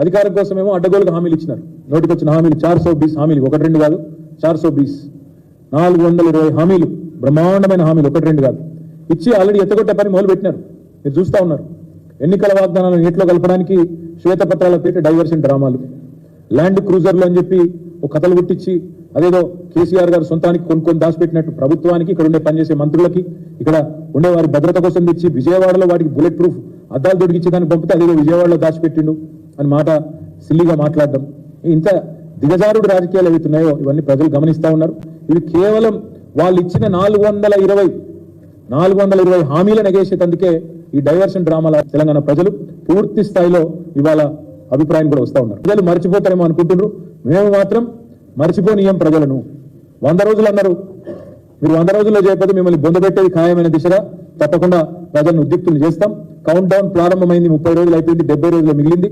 అధికారం కోసమేమో అడ్డగోలుగా హామీలు ఇచ్చినారు. నోటికొచ్చిన హామీలు 420 హామీలు, ఒకటి రెండు కాదు, 420 420 హామీలు, బ్రహ్మాండమైన హామీలు, ఒకటి రెండు కాదు ఇచ్చి ఆల్రెడీ ఎత్తగొట్టే పని మొదలు పెట్టినారు. మీరు చూస్తూ ఉన్నారు. ఎన్నికల వాగ్దానాలను నీటిలో కలపడానికి శ్వేతపత్రాల పేట డైవర్షన్ డ్రామాలు, ల్యాండ్ క్రూజర్లు అని చెప్పి ఒక కథలు పుట్టించి అదేదో కేసీఆర్ గారు సొంతానికి కొనుక్కొని దాచిపెట్టినట్టు ప్రభుత్వానికి, ఇక్కడ ఉండే పనిచేసే మంత్రులకి, ఇక్కడ ఉండే వారి భద్రత కోసం తెచ్చి విజయవాడలో వాటికి బుల్లెట్ ప్రూఫ్ అద్దాలు దొరికించి దాన్ని పంపితే అదేదో విజయవాడలో దాచిపెట్టిండు అని మాట సిల్లిగా మాట్లాడడం. ఇంత దిగజారుడు రాజకీయాలు ఏవైతున్నాయో ఇవన్నీ ప్రజలు గమనిస్తూ ఉన్నారు. ఇవి కేవలం వాళ్ళు ఇచ్చిన 420 హామీలను ఎగేసేందుకే ఈ డైవర్షన్ డ్రామాల తెలంగాణ ప్రజలు పూర్తి స్థాయిలో ఇవాళ అభిప్రాయం కూడా వస్తూ ఉన్నారు. ప్రజలు మర్చిపోతారేమో అనుకుంటున్నారు. మేము మాత్రం మర్చిపోనీయం ప్రజలను. 100 రోజులు అన్నారు, మీరు 100 రోజుల్లో చేయకపోతే మిమ్మల్ని బొందబెట్టేది ఖాయమైన దిశగా తప్పకుండా ప్రజలను ఉద్రిక్తులు చేస్తాం. కౌంట్ డౌన్ ప్రారంభమైంది, 30 రోజులు అయిపోయింది, 70 రోజులు మిగిలింది.